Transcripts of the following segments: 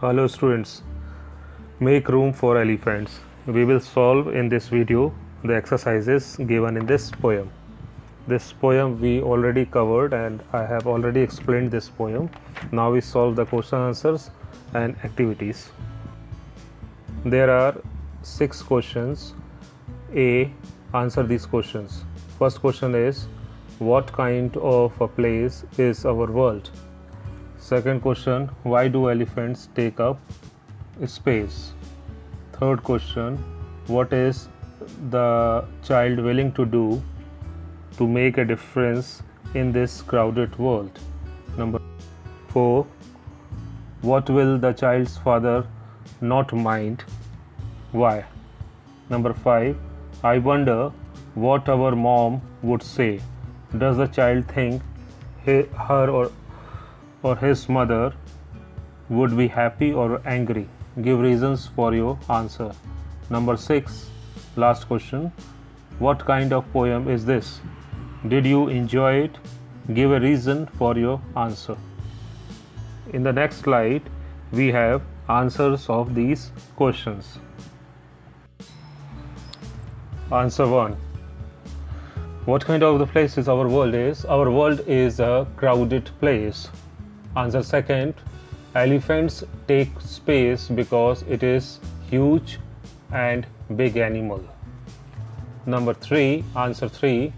Hello students, make room for elephants. We will solve in this video the exercises given in this poem. This poem we already covered and I have already explained this poem. Now we solve the question answers and activities. There are 6 questions. A. Answer these questions. First question is, what kind of a place is our world? Second question, why do elephants take up space? Third question, what is the child willing to do to make a difference in this crowded world? Number 4, what will the child's father not mind? Why? Number 5, I wonder what our mom would say. Does the child think her or his mother would be happy or angry? Give reasons for your answer. Number 6, last question. What kind of poem is this? Did you enjoy it? Give a reason for your answer. In the next slide, we have answers of these questions. Answer 1. What kind of the place is our world is? Our world is a crowded place. Answer 2. Elephants take space because it is huge and big animal. Number 3. Answer 3.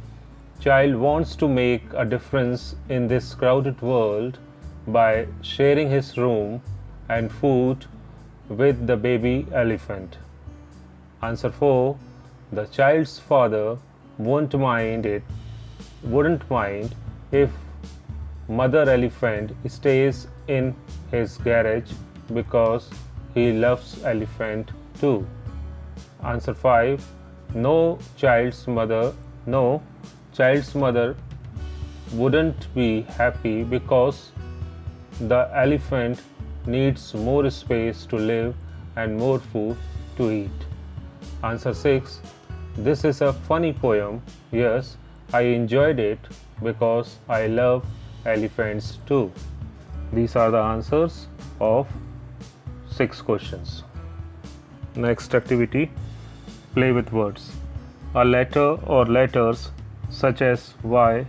Child wants to make a difference in this crowded world by sharing his room and food with the baby elephant. Answer 4. The child's father wouldn't mind if mother elephant stays in his garage because he loves elephant too. Answer 5. No child's mother wouldn't be happy because the elephant needs more space to live and more food to eat. Answer 6. This is a funny poem. Yes, I enjoyed it because I love elephants too. These are the answers of 6 questions. Next activity, play with words. A letter or letters such as Y,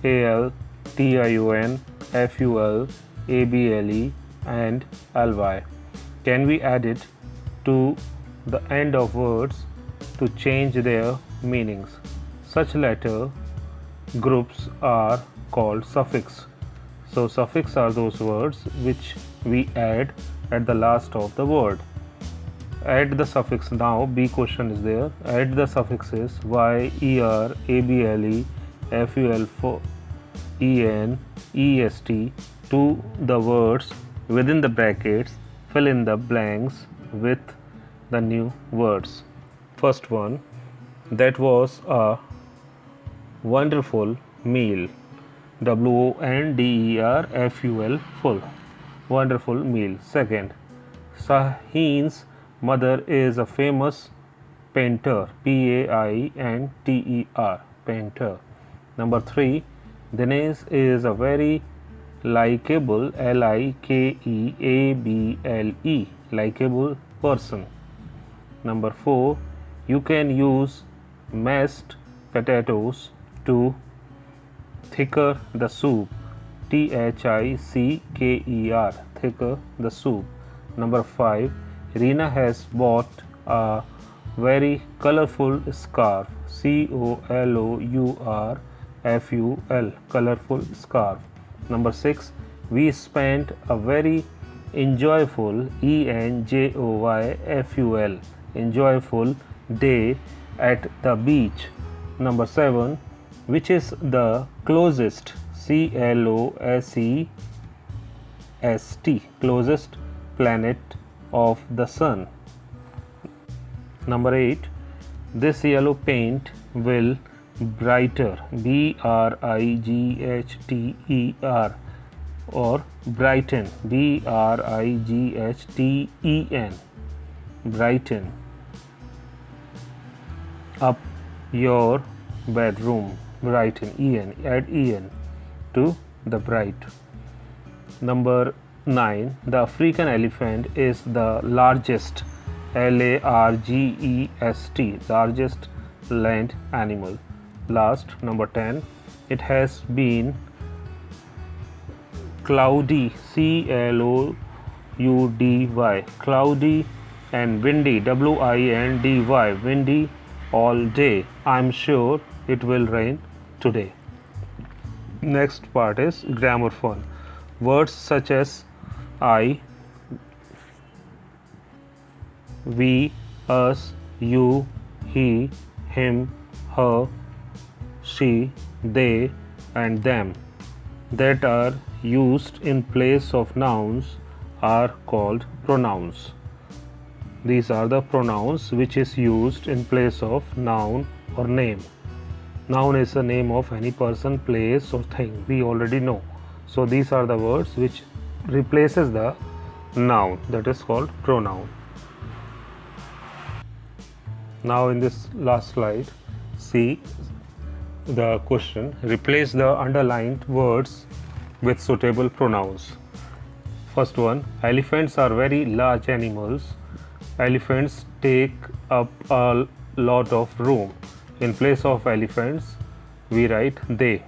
AL, TION, FUL, ABLE and LY can be added to the end of words to change their meanings. Such letter groups are called suffix. So suffix are those words which we add at the last of the word. Add the suffix now. B question is there. Add the suffixes Y, ER, ABLE, FUL, EN, EST to the words within the brackets. Fill in the blanks with the new words. First one, that was a wonderful meal. WONDERFUL, full, wonderful meal. Second, Shaheen's mother is a famous painter. PAINTER, painter. Number 3, Dinesh is a very likable, LIKEABLE, likable person. Number 4, you can use mashed potatoes to thicker the soup. THICKER, thicker the soup. Number 5, Reena has bought a very colorful scarf. COLOURFUL, colorful scarf. Number 6, we spent a very enjoyful, ENJOYFUL, enjoyful day at the beach. Number 7, which is the closest, CLOSEST, closest planet of the sun. Number 8, this yellow paint will brighter, BRIGHTER, or brighten, BRIGHTEN, brighten up your bedroom. Brighten, EN, add EN to the bright. Number 9. The African elephant is the largest, largest, largest land animal. Last, number 10. It has been cloudy, cloudy, cloudy, and windy, windy, windy all day. I'm sure it will rain today. Next part is grammar fun. Words such as I, we, us, you, he, him, her, she, they, and them that are used in place of nouns are called pronouns. These are the pronouns which is used in place of noun or name. Noun is the name of any person, place, or thing. We already know. So these are the words which replaces the noun, that is called pronoun. Now in this last slide, see the question. Replace the underlined words with suitable pronouns. First one, elephants are very large animals. Elephants take up a lot of room. In place of elephants, we write they,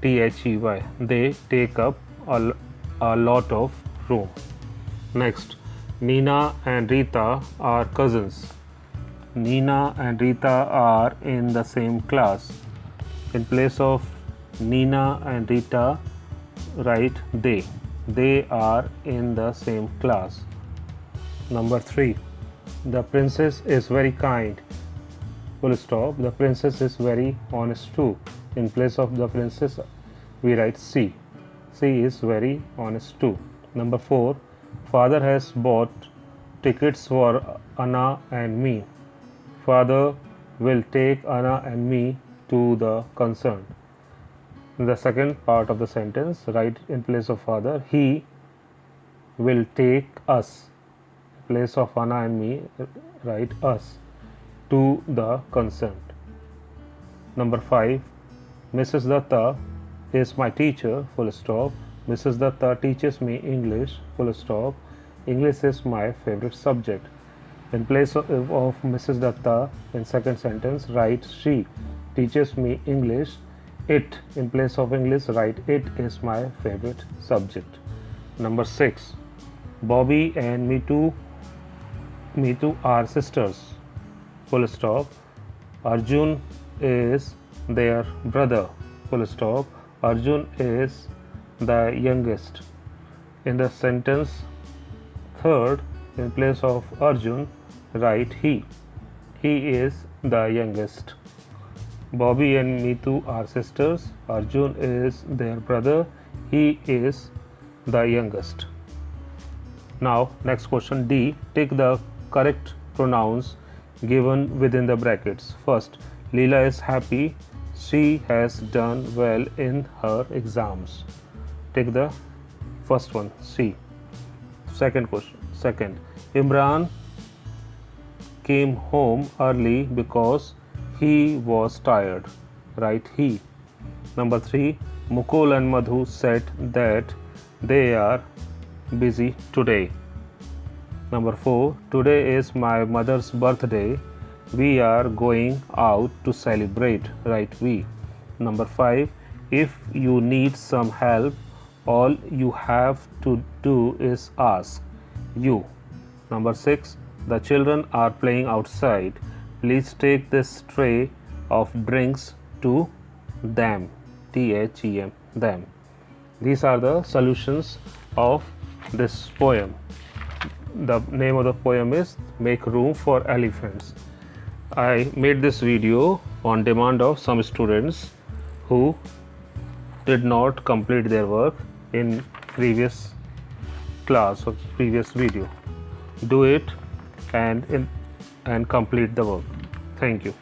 T-H-E-Y. They take up a lot of room. Next, Nina and Rita are cousins. Nina and Rita are in the same class. In place of Nina and Rita, write they. They are in the same class. Number 3. The princess is very kind. Full stop. The princess is very honest too. In place of the princess, we write she. She is very honest too. Number 4. Father has bought tickets for Anna and me. Father will take Anna and me to the concert. In the second part of the sentence, write in place of father, he will take us. In place of Anna and me, write us to the concert. Number 5. Mrs. Datta is my teacher, full stop. Mrs. Datta teaches me English, full stop. English is my favorite subject. In place of Mrs. Datta, in second sentence, write she teaches me English. It, in place of English, write it is my favorite subject. Number 6. Bobby and Mitu are sisters, full stop. Arjun is their brother, full stop. Arjun is the youngest. In the sentence third, in place of Arjun, write he. He is the youngest. Bobby and Mitu are sisters. Arjun is their brother. He is the youngest. Now, next question D. Take the correct pronouns given within the brackets. First, Leela is happy. She has done well in her exams. Take the first one, C. Second question. Second, Imran came home early because he was tired. Write he. Number 3, Mukul and Madhu said that they are busy today. Number 4, today is my mother's birthday. We are going out to celebrate. Write we. Number 5, if you need some help, all you have to do is ask. You. Number 6, the children are playing outside. Please take this tray of drinks to them. T-H-E-M, them. These are the solutions of this poem. The name of the poem is Make Room for Elephants. I made this video on demand of some students who did not complete their work in previous class or previous video. Do it and complete the work. Thank you.